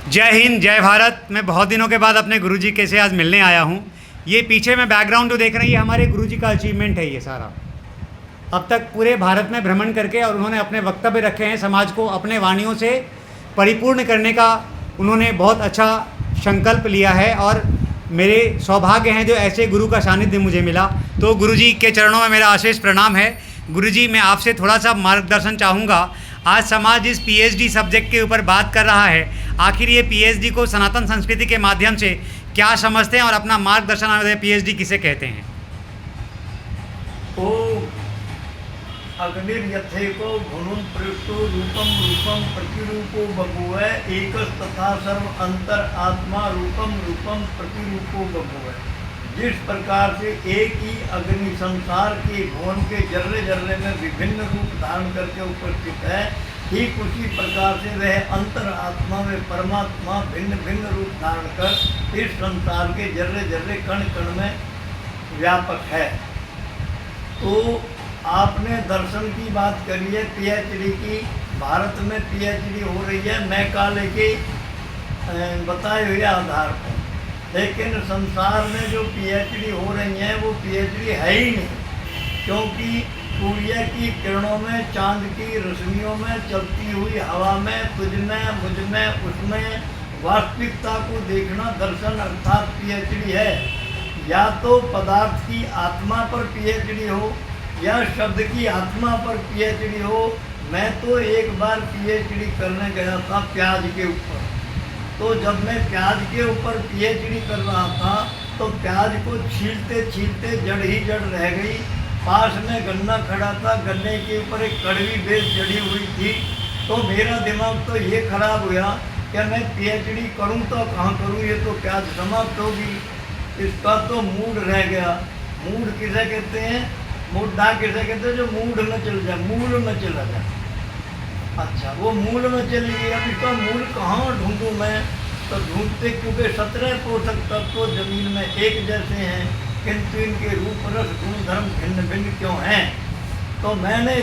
जय हिंद, जय भारत। मैं बहुत दिनों के बाद अपने गुरुजी के से आज मिलने आया हूँ। ये पीछे में बैकग्राउंड जो देख रहे हैं, ये हमारे गुरुजी का अचीवमेंट है। ये सारा अब तक पूरे भारत में भ्रमण करके और उन्होंने अपने वक्तव्य रखे हैं, समाज को अपने वाणियों से परिपूर्ण करने का उन्होंने बहुत अच्छा संकल्प लिया है। और मेरे सौभाग्य हैं जो ऐसे गुरु का सानिध्य मुझे मिला। तो गुरुजी के चरणों में मेरा अशेष प्रणाम है। गुरुजी, मैं आपसे थोड़ा सा मार्गदर्शन चाहूँगा। आज समाज इस पीएचडी सब्जेक्ट के ऊपर बात कर रहा है। आखिर ये पीएचडी को सनातन संस्कृति के माध्यम से क्या समझते हैं और अपना मार्गदर्शन हमें पीएचडी किसे कहते हैं? ओ अग्निर्यथेको गुणुं प्रयुक्तो रूपम रूपम प्रतिरूपो बभूव एकस तथा सर्व अंतर आत्मा रूपम रूपम प्रतिरूपो बभूव। जिस प्रकार से एक ही अग्नि संसार के भुवन के जर्रे जर्रे में विभिन्न रूप धारण करके उपस्थित है, ठीक उसी प्रकार से वह अंतर आत्मा में परमात्मा भिन्न भिन्न रूप धारण कर इस संसार के जर्रे जर्रे कण कण में व्यापक है। तो आपने दर्शन की बात करी है, पीएचडी की। भारत में पीएचडी हो रही है मैकाले के बताए हुए आधार पर, लेकिन संसार में जो पीएचडी हो रही हैं वो पीएचडी है ही नहीं, क्योंकि सूर्य की किरणों में, चांद की रोशनियों में, चलती हुई हवा में, तुझ में, मुझ में, उसमें वास्तविकता को देखना दर्शन अर्थात पीएचडी है। या तो पदार्थ की आत्मा पर पीएचडी हो या शब्द की आत्मा पर पीएचडी हो। मैं तो एक बार पीएचडी करने गया था प्याज के ऊपर। तो जब मैं प्याज के ऊपर पीएचडी कर रहा था तो प्याज को छीलते छीलते जड़ ही जड़ रह गई। पास में गन्ना खड़ा था, गन्ने के ऊपर एक कड़वी बेल चढ़ी हुई थी। तो मेरा दिमाग तो ये खराब हुआ कि मैं पीएचडी करूं तो कहाँ करूं, ये तो प्याज समाप्त होगी। इसका तो मूड रह गया। मूड किसे कहते हैं? मुद्दा किसे कहते हैं? जो मूड में चल जाए, मूल में चला जाए। अच्छा, वो मूल में चली गई। अब इसका मूल कहाँ ढूंढूं मैं? तो ढूंढते, क्योंकि 17 पोषक तत्व जमीन में एक जैसे हैं, किंतु इनके रूप रस गुण धर्म भिन्न भिन्न क्यों हैं? तो मैंने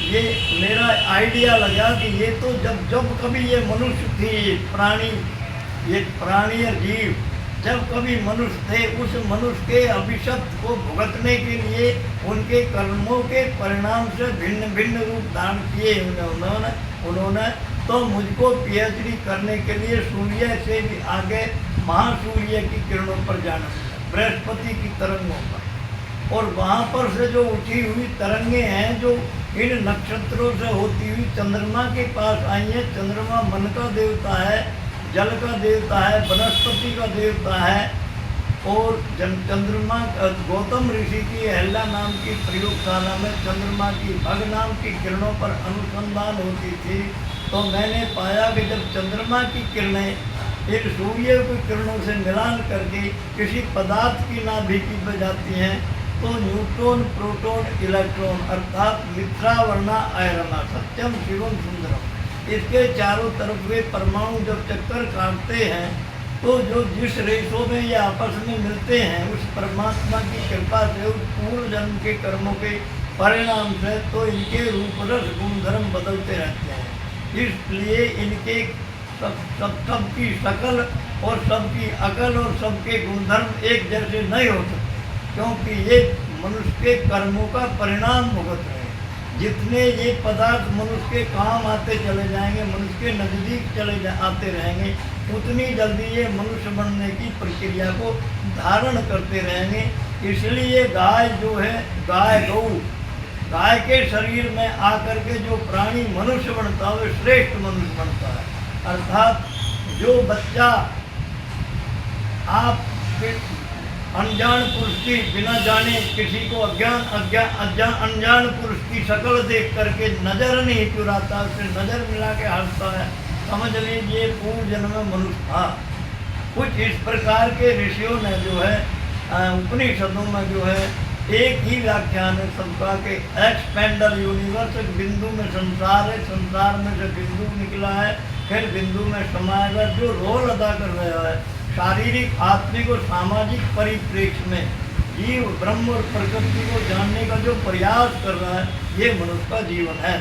ये मेरा आइडिया लगा कि ये तो जब जब कभी ये मनुष्य थी, प्राणी, ये प्राणी और जीव जब कभी मनुष्य थे, उस मनुष्य के अभिशप्त को भुगतने के लिए उनके कर्मों के परिणाम से भिन्न भिन्न रूप धारण किए उन्होंने तो मुझको पीएचडी करने के लिए सूर्य से भी आगे महासूर्य की किरणों पर जाना, बृहस्पति की तरंगों पर। और वहाँ पर से जो उठी हुई तरंगे हैं, जो इन नक्षत्रों से होती हुई चंद्रमा के पास आई हैं। चंद्रमा मन का देवता है, जल का देवता है, वनस्पति का देवता है। और चंद्रमा गौतम ऋषि की अहल्या नाम की प्रयोगशाला में चंद्रमा की भग नाम की किरणों पर अनुसंधान होती थी। तो मैंने पाया कि जब चंद्रमा की किरणें एक सूर्य की किरणों से मिलान करके किसी पदार्थ की नाभिकी पर जाती हैं, तो न्यूट्रॉन, प्रोटॉन, इलेक्ट्रॉन अर्थात मिथ्रावर्णा आयरमा सत्यम शिवम सुंदरम, इसके चारों तरफ वे परमाणु जब चक्कर काटते हैं तो जो जिस रेशों में ये आपस में मिलते हैं, उस परमात्मा की कृपा से, उस पूर्व जन्म के कर्मों के परिणाम से, तो इनके रूप रस गुणधर्म बदलते रहते हैं। इसलिए इनके सबकी शकल और सबकी अकल और सबके गुणधर्म एक जैसे नहीं हो सकते, क्योंकि ये मनुष्य के कर्मों का परिणाम भुगत रहे हैं। जितने ये पदार्थ मनुष्य के काम आते चले जाएंगे, मनुष्य के नज़दीक आते रहेंगे, उतनी जल्दी ये मनुष्य बनने की प्रक्रिया को धारण करते रहेंगे। इसलिए गाय जो है, गाय के शरीर में आकर के जो प्राणी मनुष्य बनता है, वो श्रेष्ठ मनुष्य बनता है। अर्थात जो बच्चा आप अनजान पुरुष की बिना जाने किसी को अनजान पुरुष की शक्ल देख करके नज़र नहीं चुराता, उससे नज़र मिला के हंसता है, समझ लीजिए पूर्व जन्म में मनुष्य था। कुछ इस प्रकार के ऋषियों ने जो है उपनिषदों में जो है एक ही व्याख्यान है सबका के एक्सपेंडल यूनिवर्स, एक बिंदु में संसार है, संसार में से बिंदु निकला है, फिर बिंदु में समाएगा। जो रोल अदा कर रहा है शारीरिक, आत्मिक और सामाजिक परिप्रेक्ष्य में जीव ब्रह्म और प्रकृति को जानने का जो प्रयास कर रहा है, ये मनुष्य का जीवन है।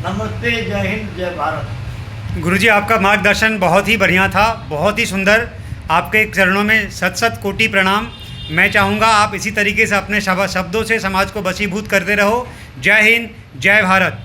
नमस्ते, जय हिंद, जय भारत। गुरुजी आपका मार्गदर्शन बहुत ही बढ़िया था, बहुत ही सुंदर। आपके चरणों में सत सत कोटि प्रणाम। मैं चाहूँगा आप इसी तरीके से अपने शब्दों से समाज को वशीभूत करते रहो। जय हिंद, जय भारत।